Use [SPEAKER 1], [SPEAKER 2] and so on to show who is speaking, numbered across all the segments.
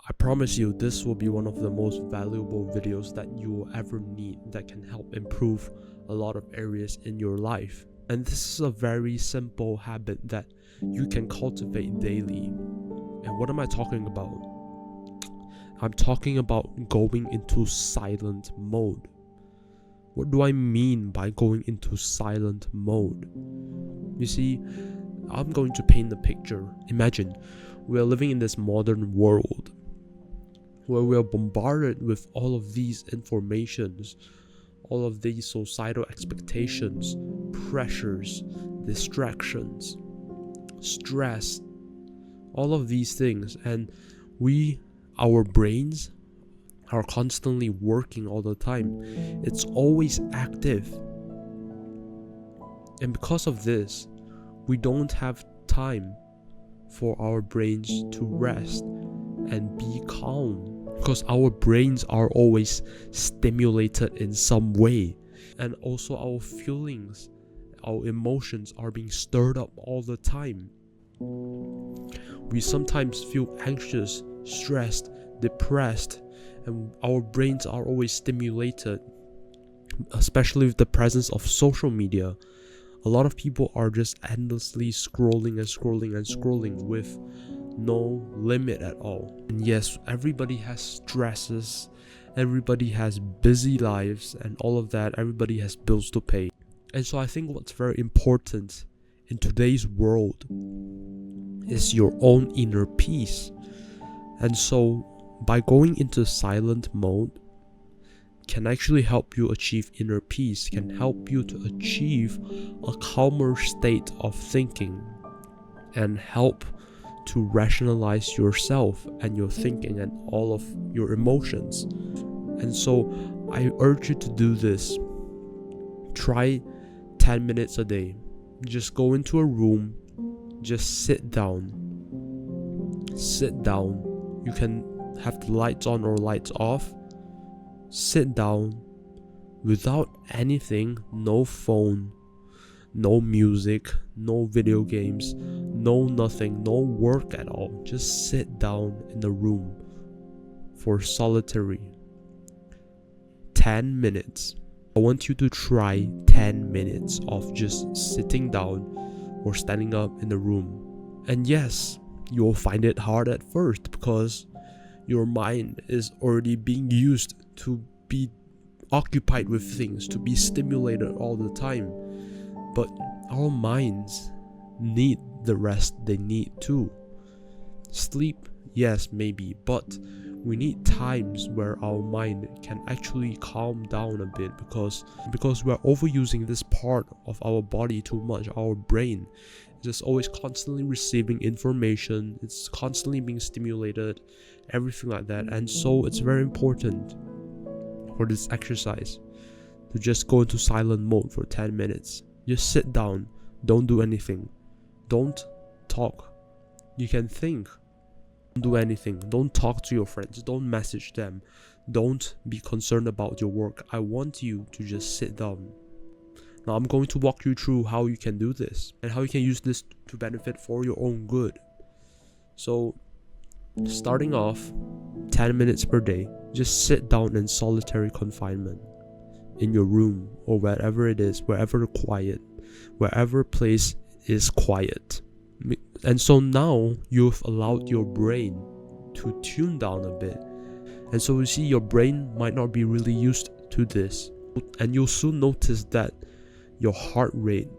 [SPEAKER 1] I promise you, this will be one of the most valuable videos that you will ever need that can help improve a lot of areas in your life. And this is a very simple habit that you can cultivate daily. And what am I talking about? I'm talking about going into silent mode. What do I mean by going into silent mode? You see, I'm going to paint the picture. Imagine we're living in this modern world where we are bombarded with all of these informations, all of these societal expectations, pressures, distractions, stress, all of these things, and our brains are constantly working all the time. It's always active. And because of this, we don't have time for our brains to rest and be calm, because our brains are always stimulated in some way, and also our feelings, our emotions are being stirred up all the time. We sometimes feel anxious, stressed, depressed, and our brains are always stimulated, especially with the presence of social media. A lot of people are just endlessly scrolling and scrolling and scrolling with no limit at all. And yes, everybody has stresses, everybody has busy lives and all of that, everybody has bills to pay. And so I think what's very important in today's world is your own inner peace. And so by going into silent mode can actually help you achieve inner peace, can help you to achieve a calmer state of thinking, and help to rationalize yourself and your thinking and all of your emotions. And so I urge you to do this. Try 10 minutes a day. Just go into a room, just sit down. You can have the lights on or lights off. Sit down without anything, no phone, no music, no video games, no nothing, no work at all. Just sit down in the room for solitary 10 minutes. I want you to try 10 minutes of just sitting down or standing up in the room. And yes, you'll find it hard at first because your mind is already being used to be occupied with things, to be stimulated all the time. But our minds need the rest they need too. Sleep, yes, maybe, but we need times where our mind can actually calm down a bit, because we're overusing this part of our body too much. Our brain is just always constantly receiving information, it's constantly being stimulated, everything like that. And so it's very important for this exercise to just go into silent mode for 10 minutes. Just sit down, don't do anything, don't talk. You can think, don't do anything, don't talk to your friends, don't message them, don't be concerned about your work. I want you to just sit down. Now I'm going to walk you through how you can do this and how you can use this to benefit for your own good. So starting off, 10 minutes per day, just sit down in solitary confinement in your room or wherever it is, wherever place is quiet. And so now you've allowed your brain to tune down a bit. And so you see, your brain might not be really used to this, and you'll soon notice that your heart rate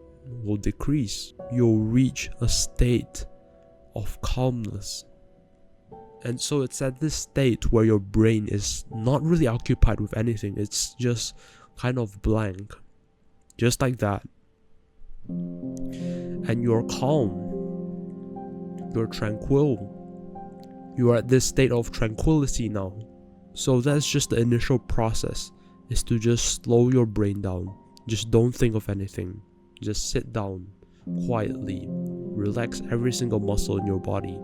[SPEAKER 1] will decrease. You'll reach a state of calmness. And so it's at this state where your brain is not really occupied with anything. It's just kind of blank. Just like that. And you're calm. You're tranquil. You are at this state of tranquility now. So that's just the initial process, is to just slow your brain down. Just don't think of anything. Just sit down quietly. Relax every single muscle in your body.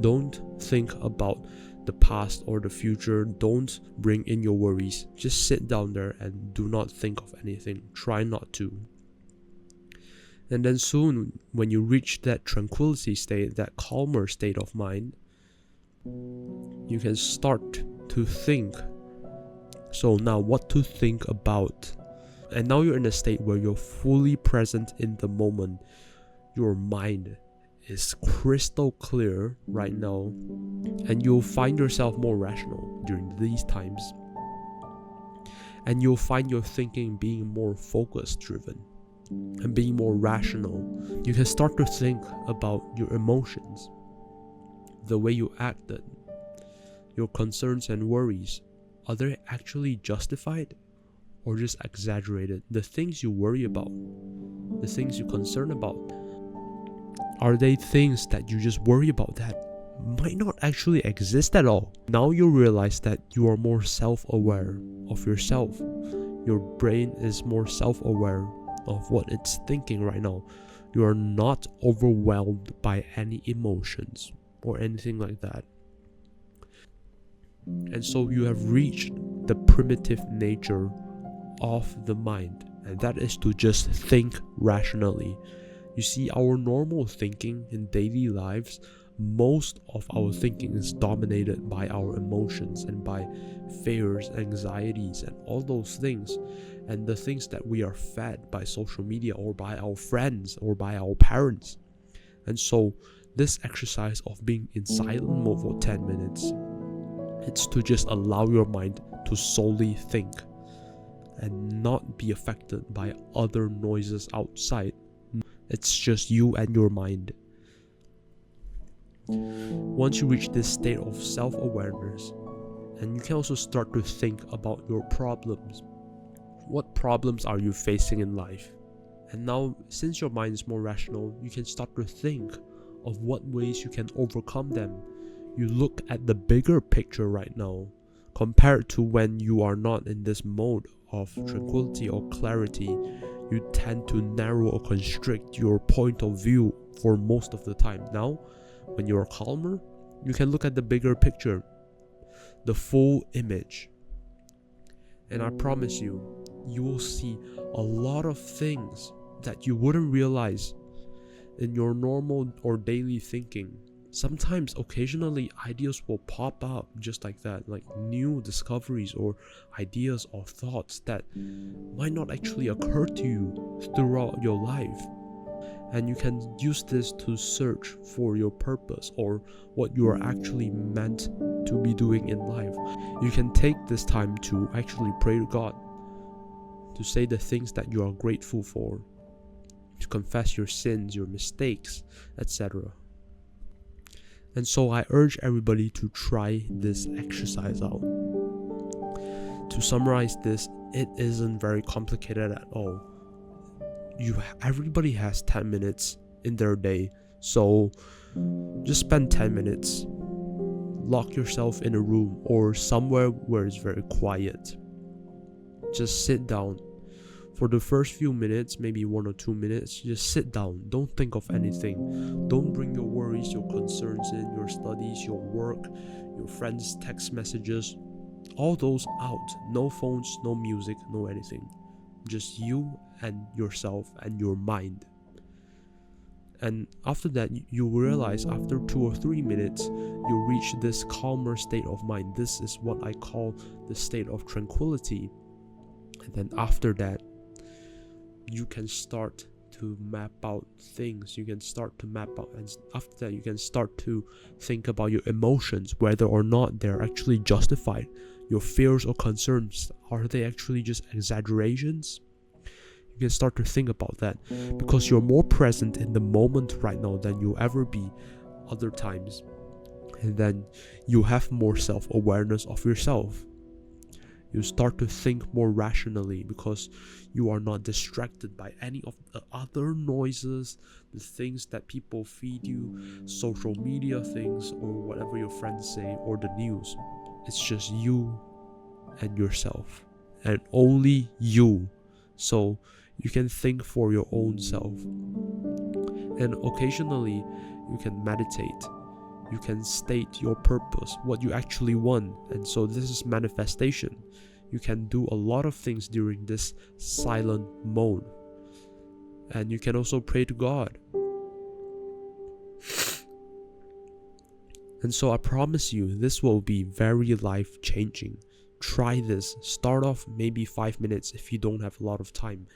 [SPEAKER 1] Don't think about the past or the future. Don't bring in your worries. Just sit down there and do not think of anything. Try not to. And then soon, when you reach that tranquility state, that calmer state of mind, You can start to think. So now what to think about? And now you're in a state where you're fully present in the moment. Your mind is crystal clear right now, and you'll find yourself more rational during these times. And you'll find your thinking being more focus driven and being more rational. You can start to think about your emotions, the way you acted, your concerns and worries. Are they actually justified or just exaggerated? The things you worry about, the things you concern about, are they things that you just worry about that might not actually exist at all? Now you realize that you are more self-aware of yourself. Your brain is more self-aware of what it's thinking right now. You are not overwhelmed by any emotions or anything like that. And so you have reached the primitive nature of the mind, and that is to just think rationally. You see, our normal thinking in daily lives, most of our thinking is dominated by our emotions and by fears, anxieties, and all those things, and the things that we are fed by social media or by our friends or by our parents. And so this exercise of being in silent mode for 10 minutes, it's to just allow your mind to solely think and not be affected by other noises outside. It's just you and your mind. Once you reach this state of self-awareness, and you can also start to think about your problems. What problems are you facing in life? And now, since your mind is more rational, you can start to think of what ways you can overcome them. You look at the bigger picture right now, compared to when you are not in this mode of tranquility or clarity. You tend to narrow or constrict your point of view for most of the time. Now, when you're calmer, you can look at the bigger picture, the full image. And I promise you, you will see a lot of things that you wouldn't realize in your normal or daily thinking. Sometimes, occasionally, ideas will pop up just like that, like new discoveries or ideas or thoughts that might not actually occur to you throughout your life. And you can use this to search for your purpose or what you are actually meant to be doing in life. You can take this time to actually pray to God, to say the things that you are grateful for, to confess your sins, your mistakes, etc. And so I urge everybody to try this exercise out. To summarize this, it isn't very complicated at all. Everybody has 10 minutes in their day, so just spend 10 minutes. Lock yourself in a room or somewhere where it's very quiet. Just sit down. For the first few minutes, maybe 1 or 2 minutes, just sit down. Don't think of anything. Don't bring your worries, your concerns in, your studies, your work, your friends' text messages, all those out. No phones, no music, no anything. Just you and yourself and your mind. And after that, you realize after 2 or 3 minutes, you reach this calmer state of mind. This is what I call the state of tranquility. And then after that, you can start to map out things. You can start to map out, and after that, you can start to think about your emotions, whether or not they're actually justified. Your fears or concerns, are they actually just exaggerations? You can start to think about that, because you're more present in the moment right now than you'll ever be other times. And then you have more self-awareness of yourself. You start to think more rationally because you are not distracted by any of the other noises, the things that people feed you, social media things, or whatever your friends say, or the news. It's just you and yourself, and only you. So you can think for your own self. And occasionally, you can meditate. You can state your purpose, what you actually want. And so this is manifestation. You can do a lot of things during this silent mode. And you can also pray to God. And so I promise you, this will be very life changing. Try this. Start off maybe 5 minutes if you don't have a lot of time.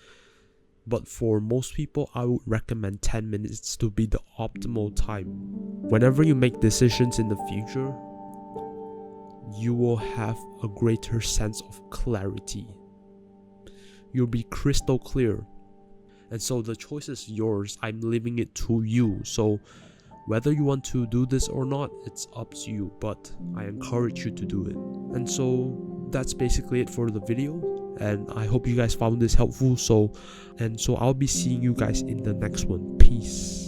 [SPEAKER 1] But for most people, I would recommend 10 minutes to be the optimal time. Whenever you make decisions in the future, you will have a greater sense of clarity. You'll be crystal clear. And so the choice is yours. I'm leaving it to you. So whether you want to do this or not, it's up to you, but I encourage you to do it. And so that's basically it for the video, and I hope you guys found this helpful. So I'll be seeing you guys in the next one. Peace.